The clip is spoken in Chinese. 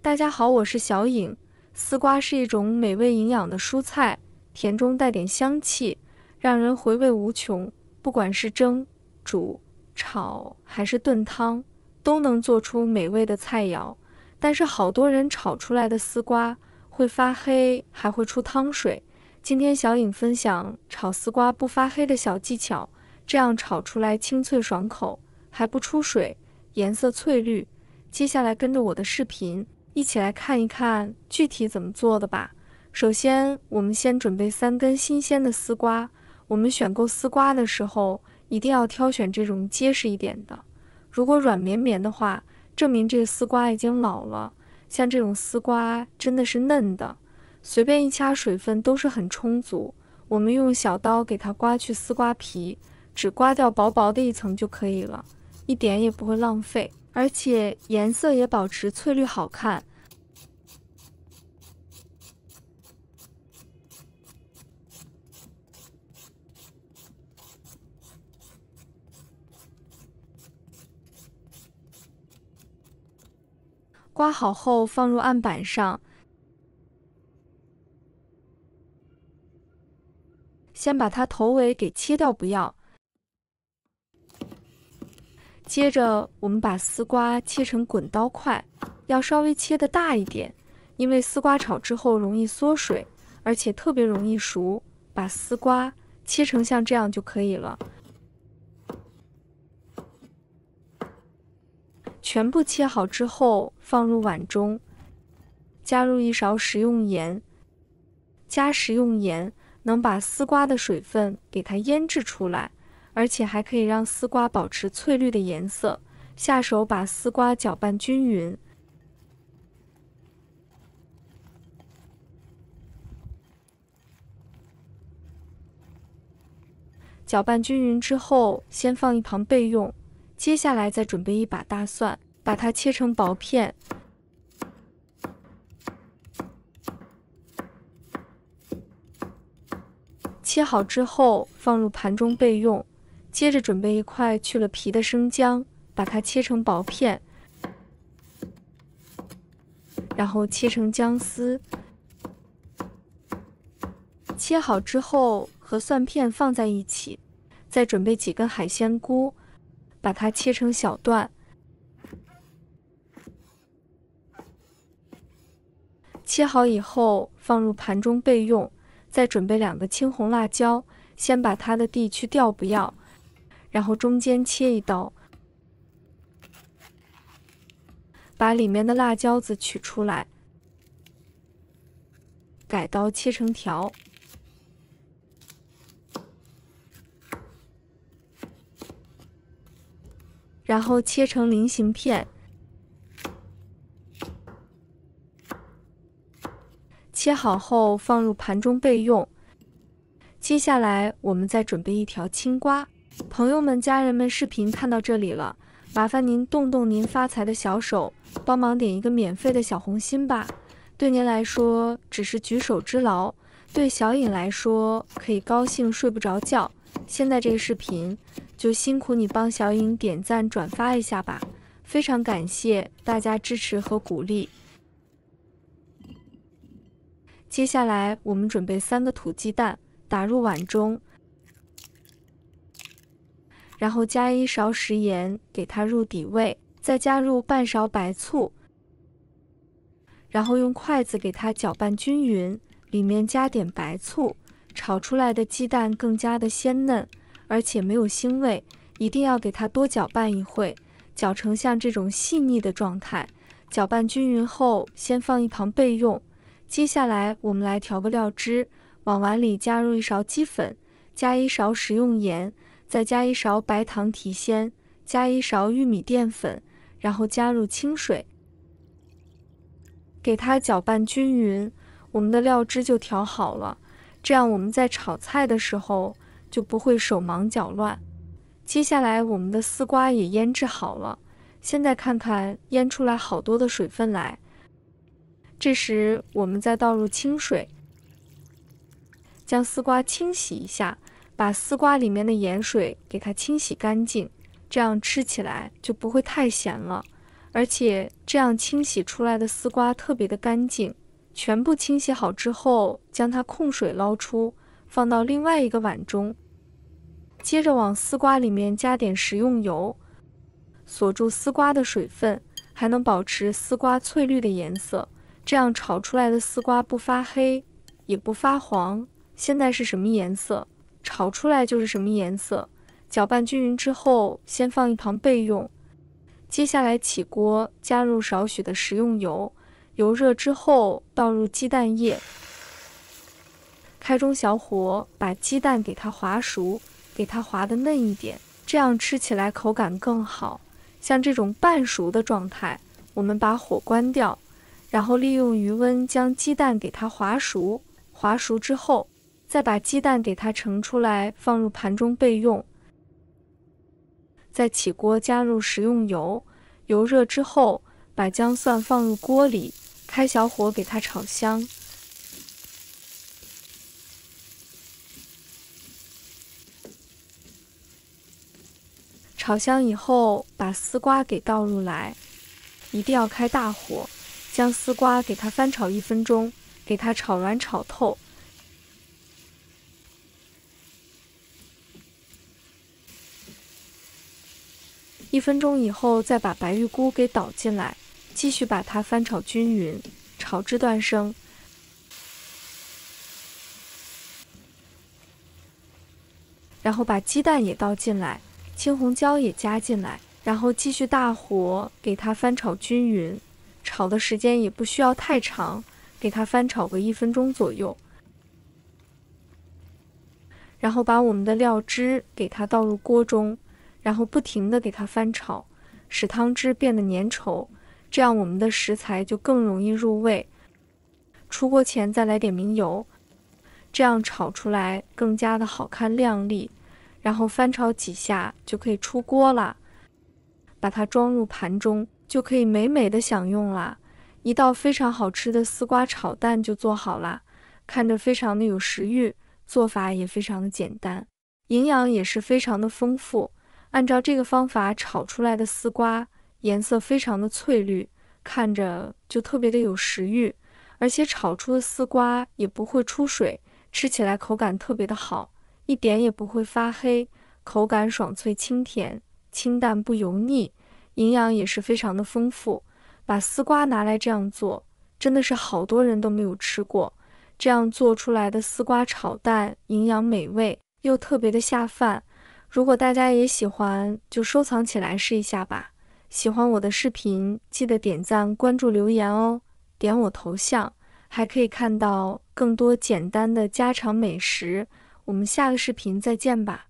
大家好，我是小颖。丝瓜是一种美味营养的蔬菜，甜中带点香气，让人回味无穷。不管是蒸、煮、炒还是炖汤，都能做出美味的菜肴。但是好多人炒出来的丝瓜会发黑，还会出汤水。今天小颖分享炒丝瓜不发黑的小技巧，这样炒出来清脆爽口，还不出水，颜色翠绿。接下来跟着我的视频，一起来看一看具体怎么做的吧。首先，我们先准备3根新鲜的丝瓜。我们选购丝瓜的时候，一定要挑选这种结实一点的。如果软绵绵的话，证明这个丝瓜已经老了。像这种丝瓜真的是嫩的，随便一掐水分都是很充足。我们用小刀给它刮去丝瓜皮，只刮掉薄薄的一层就可以了，一点也不会浪费，而且颜色也保持翠绿好看。刮好后放入案板上，先把它头尾给切掉不要。接着我们把丝瓜切成滚刀块，要稍微切得大一点，因为丝瓜炒之后容易缩水，而且特别容易熟。把丝瓜切成像这样就可以了。全部切好之后放入碗中，加入1勺食用盐。加食用盐能把丝瓜的水分给它腌制出来，而且还可以让丝瓜保持翠绿的颜色。下手把丝瓜搅拌均匀。搅拌均匀之后，先放一旁备用。接下来再准备一把大蒜，把它切成薄片。切好之后放入盘中备用。接着准备1块去了皮的生姜，把它切成薄片，然后切成姜丝。切好之后和蒜片放在一起，再准备几根海鲜菇，把它切成小段。切好以后放入盘中备用。再准备2个青红辣椒，先把它的蒂去掉不要，然后中间切1刀，把里面的辣椒子取出来，改刀切成条。然后切成菱形片。切好后放入盘中备用。接下来我们再准备1条青瓜。朋友们、家人们，视频看到这里了，麻烦您动动您发财的小手，帮忙点一个免费的小红心吧。对您来说只是举手之劳，对小颖来说可以高兴睡不着觉。现在这个视频就辛苦你帮小颖点赞转发一下吧，非常感谢大家支持和鼓励。接下来我们准备3个土鸡蛋，打入碗中，然后加1勺食盐给它入底味，再加入半勺白醋，然后用筷子给它搅拌均匀，里面加点白醋，炒出来的鸡蛋更加的鲜嫩，而且没有腥味。一定要给它多搅拌一会，搅成像这种细腻的状态。搅拌均匀后先放一旁备用。接下来我们来调个料汁，往碗里加入1勺鸡粉，加1勺食用盐，再加1勺白糖提鲜，加1勺玉米淀粉，然后加入清水，给它搅拌均匀，我们的料汁就调好了。这样我们在炒菜的时候就不会手忙脚乱。接下来我们的丝瓜也腌制好了，现在看看腌出来好多的水分来。这时我们再倒入清水，将丝瓜清洗一下，把丝瓜里面的盐水给它清洗干净，这样吃起来就不会太咸了。而且这样清洗出来的丝瓜特别的干净。全部清洗好之后，将它控水捞出，放到另外一个碗中。接着往丝瓜里面加点食用油，锁住丝瓜的水分，还能保持丝瓜翠绿的颜色，这样炒出来的丝瓜不发黑，也不发黄。现在是什么颜色，炒出来就是什么颜色。搅拌均匀之后，先放一旁备用。接下来起锅，加入少许的食用油，油热之后倒入鸡蛋液，开中小火把鸡蛋给它划熟，给它划得嫩一点，这样吃起来口感更好。像这种半熟的状态，我们把火关掉，然后利用余温将鸡蛋给它划熟，划熟之后再把鸡蛋给它盛出来，放入盘中备用。再起锅加入食用油，油热之后把姜蒜放入锅里，开小火给它炒香。炒香以后，把丝瓜给倒入来，一定要开大火，将丝瓜给它翻炒1分钟，给它炒软炒透。1分钟以后，再把白玉菇给倒进来，继续把它翻炒均匀，炒至断生。然后把鸡蛋也倒进来，青红椒也加进来，然后继续大火给它翻炒均匀，炒的时间也不需要太长，给它翻炒个1分钟左右。然后把我们的料汁给它倒入锅中，然后不停地给它翻炒，使汤汁变得粘稠，这样我们的食材就更容易入味。出锅前再来点明油，这样炒出来更加的好看亮丽。然后翻炒几下就可以出锅了，把它装入盘中，就可以美美的享用啦。一道非常好吃的丝瓜炒蛋就做好啦，看着非常的有食欲，做法也非常的简单，营养也是非常的丰富。按照这个方法炒出来的丝瓜，颜色非常的翠绿，看着就特别的有食欲，而且炒出的丝瓜也不会出水，吃起来口感特别的好，一点也不会发黑，口感爽脆清甜，清淡不油腻，营养也是非常的丰富。把丝瓜拿来这样做，真的是好多人都没有吃过。这样做出来的丝瓜炒蛋，营养美味，又特别的下饭。如果大家也喜欢，就收藏起来试一下吧。喜欢我的视频，记得点赞、关注、留言哦。点我头像，还可以看到更多简单的家常美食。我们下个视频再见吧。